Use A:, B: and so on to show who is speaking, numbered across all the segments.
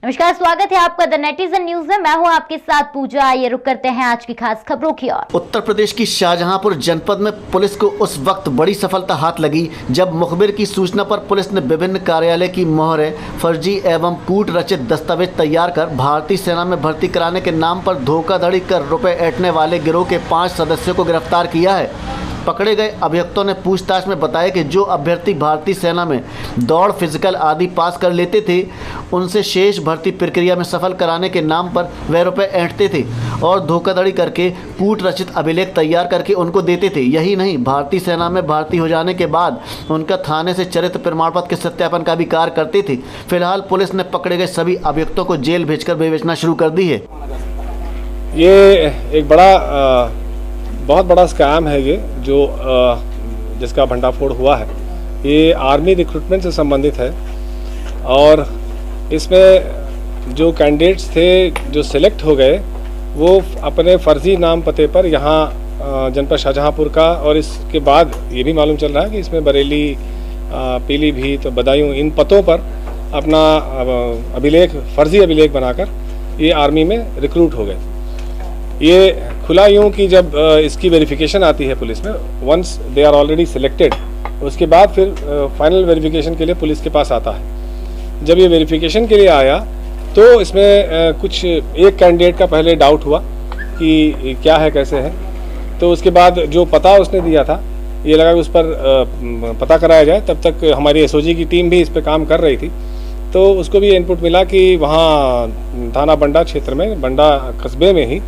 A: नमस्कार, स्वागत है आपका द नेटिजन न्यूज में। मैं हूं आपके साथ पूजा। आइए रुक करते हैं आज की खास खबरों की ओर।
B: उत्तर प्रदेश की शाहजहांपुर जनपद में पुलिस को उस वक्त बड़ी सफलता हाथ लगी जब मुखबिर की सूचना पर पुलिस ने विभिन्न कार्यालय की मोहरें फर्जी एवं कूट रचित दस्तावेज तैयार कर भारतीय सेना में भर्ती कराने के नाम पर धोखाधड़ी कर रुपए ऐंठने वाले गिरोह के 5 सदस्यों को गिरफ्तार किया है। पकड़े गए अभियुक्तों ने पूछताछ में बताया कि जो अभ्यर्थी भारतीय सेना में दौड़, फिजिकल आदि पास कर लेते थे, उनसे शेष भर्ती प्रक्रिया में सफल कराने के नाम पर वे रुपए ऐंठते थे और धोखाधड़ी करके कूट रचित अभिलेख तैयार करके उनको देते थे। यही नहीं, भारतीय सेना में भर्ती हो जाने के बाद उनका थाने से चरित्र प्रमाण पत्र के सत्यापन का भी कार्य करते थे। फिलहाल पुलिस ने पकड़े गए सभी अभियुक्तों को जेल भेजकर विवेचना शुरू कर दी है।
C: ये एक बहुत बड़ा स्कैम है ये जो जिसका भंडाफोड़ हुआ है। ये आर्मी रिक्रूटमेंट से संबंधित है और इसमें जो कैंडिडेट्स थे जो सिलेक्ट हो गए वो अपने फर्जी नाम पते पर यहाँ जनपद शाहजहांपुर का, और इसके बाद ये भी मालूम चल रहा है कि इसमें बरेली, पीलीभीत, बदायूं, इन पतों पर अपना फर्जी अभिलेख बनाकर ये आर्मी में रिक्रूट हो गए। ये खुला यूँ कि जब इसकी वेरिफिकेशन आती है पुलिस में, once they are already selected, उसके बाद फिर फाइनल वेरिफिकेशन के लिए पुलिस के पास आता है। जब ये वेरिफिकेशन के लिए आया तो इसमें कुछ एक कैंडिडेट का पहले डाउट हुआ कि क्या है, कैसे है। तो उसके बाद जो पता उसने दिया था, ये लगा कि उस पर पता कराया जाए। तब तक हमारी एसओजी की टीम भी इस पर काम कर रही थी। तो उसको भी इनपुट मिला कि वहाँ थाना बंडा क्षेत्र में, बंडा कस्बे में ही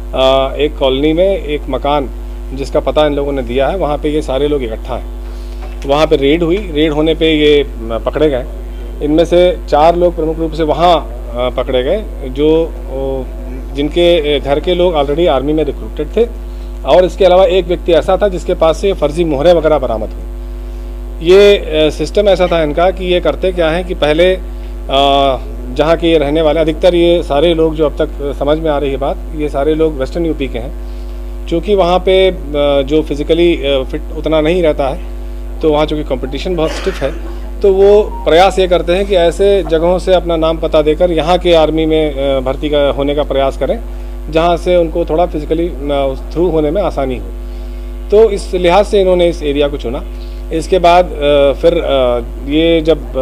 C: एक कॉलोनी में एक मकान जिसका पता इन लोगों ने दिया है, वहाँ पे ये सारे लोग इकट्ठा हैं। वहाँ पे रेड हुई। रेड होने पे ये पकड़े गए। इनमें से 4 लोग प्रमुख रूप से वहाँ पकड़े गए जो जिनके घर के लोग ऑलरेडी आर्मी में रिक्रूटेड थे, और इसके अलावा एक व्यक्ति ऐसा था जिसके पास से फर्जी मोहरें वगैरह बरामद हुई। ये सिस्टम ऐसा था इनका कि ये करते क्या है कि पहले जहाँ के ये रहने वाले, अधिकतर ये सारे लोग जो अब तक समझ में आ रही है बात, ये सारे लोग वेस्टर्न यूपी के हैं। चूँकि वहाँ पे जो फिज़िकली फिट उतना नहीं रहता है, तो वहाँ चूँकि कंपटीशन बहुत स्टिफ है, तो वो प्रयास ये करते हैं कि ऐसे जगहों से अपना नाम पता देकर यहाँ के आर्मी में भर्ती होने का प्रयास करें जहाँ से उनको थोड़ा फिज़िकली थ्रू होने में आसानी हो। तो इस लिहाज से इन्होंने इस एरिया को चुना। इसके बाद फिर ये जब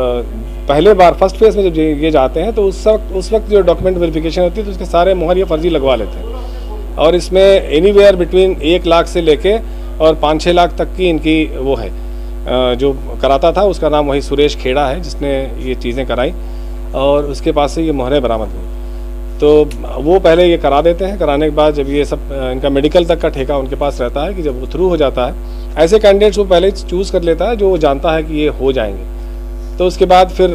C: पहले बार फर्स्ट फेज में जब ये जाते हैं तो उस वक्त जो डॉक्यूमेंट वेरिफिकेशन होती है तो उसके सारे मोहर ये फर्जी लगवा लेते हैं। और इसमें एनीवेयर बिटवीन 1 लाख से लेके और 5-6 लाख तक की इनकी वो है। जो कराता था उसका नाम वही सुरेश खेड़ा है जिसने ये चीज़ें कराई, और उसके पास से ये मोहरें बरामद हुई। तो वो पहले ये करा देते हैं। कराने के बाद जब ये सब इनका मेडिकल तक का ठेका उनके पास रहता है कि जब वो थ्रू हो जाता है, ऐसे कैंडिडेट्स वो पहले चूज़ कर लेता है जो वो जानता है कि ये हो जाएंगे। तो उसके बाद फिर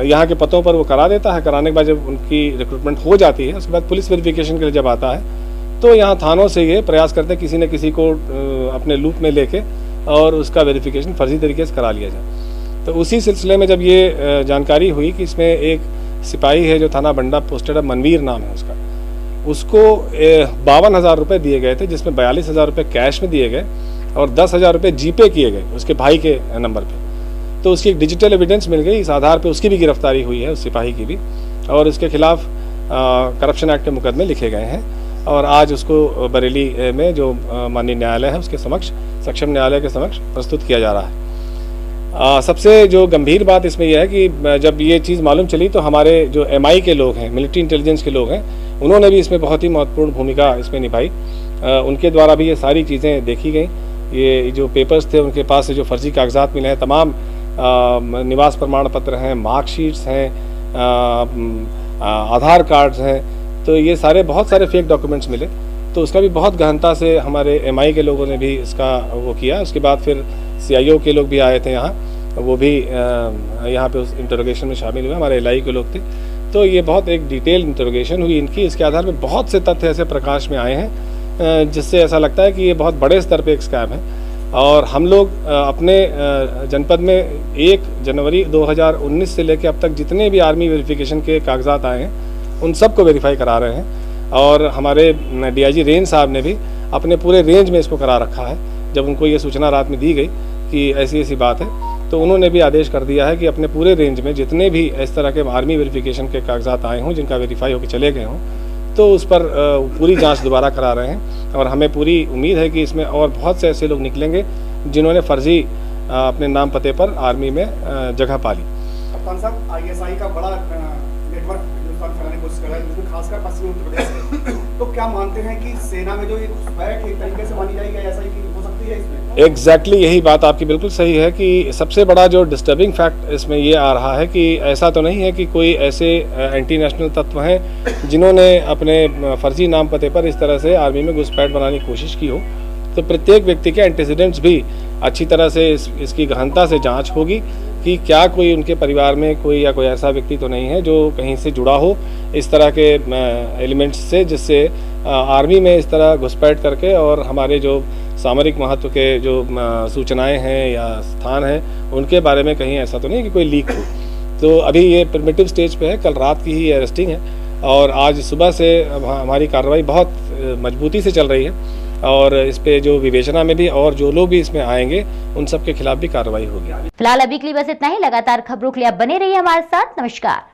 C: यहाँ के पतों पर वो करा देता है। कराने के बाद जब उनकी रिक्रूटमेंट हो जाती है, उसके बाद पुलिस वेरिफिकेशन के लिए जब आता है तो यहाँ थानों से ये प्रयास करते हैं किसी न किसी को अपने लूप में लेके और उसका वेरिफिकेशन फर्जी तरीके से करा लिया जाए। तो उसी सिलसिले में जब ये जानकारी हुई कि इसमें एक सिपाही है जो थाना बंडा पोस्टेड है, मनवीर नाम है उसका, उसको 52,000 रुपये दिए गए थे, जिसमें 42,000 रुपये कैश में दिए गए और 10,000 रुपये जीपे किए गए उसके भाई के नंबर पर। तो उसकी एक डिजिटल एविडेंस मिल गई। इस आधार पे उसकी भी गिरफ्तारी हुई है, उस सिपाही की भी, और उसके खिलाफ करप्शन एक्ट के मुकदमे लिखे गए हैं। और आज उसको बरेली में जो माननीय न्यायालय है उसके समक्ष, सक्षम न्यायालय के समक्ष प्रस्तुत किया जा रहा है। सबसे जो गंभीर बात इसमें यह है कि जब ये चीज़ मालूम चली तो हमारे जो MI के लोग हैं, मिलिट्री इंटेलिजेंस के लोग हैं, उन्होंने भी इसमें बहुत ही महत्वपूर्ण भूमिका इसमें निभाई। उनके द्वारा भी ये सारी चीज़ें देखी गई। ये जो पेपर्स थे उनके पास से जो फर्जी कागजात मिले हैं, तमाम निवास प्रमाण पत्र हैं, मार्कशीट्स हैं, आधार कार्ड्स हैं, तो ये सारे बहुत सारे फेक डॉक्यूमेंट्स मिले। तो उसका भी बहुत गहनता से हमारे MI के लोगों ने भी इसका वो किया। उसके बाद फिर CIO के लोग भी आए थे यहाँ, वो भी यहाँ पे उस इंटरोगेशन में शामिल हुए, हमारे LI के लोग थे। तो ये बहुत एक डिटेल इंटरोगेशन हुई इनकी। इसके आधार पर बहुत से तथ्य ऐसे प्रकाश में आए हैं जिससे ऐसा लगता है कि ये बहुत बड़े स्तर पर एक स्कैम है। और हम लोग अपने जनपद में 1 जनवरी 2019 से लेकर अब तक जितने भी आर्मी वेरिफिकेशन के कागजात आए हैं उन सब को वेरीफाई करा रहे हैं। और हमारे DIG रेंज साहब ने भी अपने पूरे रेंज में इसको करा रखा है। जब उनको ये सूचना रात में दी गई कि ऐसी ऐसी बात है तो उन्होंने भी आदेश कर दिया है कि अपने पूरे रेंज में जितने भी इस तरह के आर्मी वेरिफिकेशन के कागजात आए हों, जिनका वेरीफाई होकर चले गए हों, तो उस पर पूरी जांच दोबारा करा रहे हैं। और हमें पूरी उम्मीद है कि इसमें और बहुत से ऐसे लोग निकलेंगे जिन्होंने फर्जी अपने नाम पते पर आर्मी में जगह पा ली।
D: कप्तान साहब, आईएसआई का बड़ा नेटवर्क हिंदुस्तान फैलाने की कोशिश कर रहा है, जिसमें खासकर पश्चिमी उत्तर प्रदेश से। तो क्या मानते हैं कि सेना में जो ये घुसपैठ एक तरीके से मानी जाएगी, आईएसआई की हो सकती है इसमें?
C: एग्जैक्टली यही बात आपकी बिल्कुल सही है कि सबसे बड़ा जो डिस्टर्बिंग फैक्ट इसमें ये आ रहा है कि ऐसा तो नहीं है कि कोई ऐसे एंटी नेशनल तत्व हैं जिन्होंने अपने फर्जी नाम पते पर इस तरह से आर्मी में घुसपैठ बनाने की कोशिश की हो। तो प्रत्येक व्यक्ति के एंटीसीडेंट्स भी अच्छी तरह से इसकी गहनता से जांच होगी कि क्या कोई उनके परिवार में कोई या कोई ऐसा व्यक्ति तो नहीं है जो कहीं से जुड़ा हो इस तरह के एलिमेंट्स से, जिससे आर्मी में इस तरह घुसपैठ करके और हमारे जो सामरिक महत्व के जो सूचनाएं हैं या स्थान हैं उनके बारे में कहीं ऐसा तो नहीं कि कोई लीक हो। तो अभी ये प्रिमिटिव स्टेज पे है, कल रात की ही अरेस्टिंग है और आज सुबह से हमारी कार्रवाई बहुत मजबूती से चल रही है और इस पे जो विवेचना में भी और जो लोग भी इसमें आएंगे उन सब के खिलाफ भी कार्रवाई होगी।
A: फिलहाल अभी के लिए बस इतना ही। लगातार खबरों के लिए आप बने रहिए हमारे साथ। नमस्कार।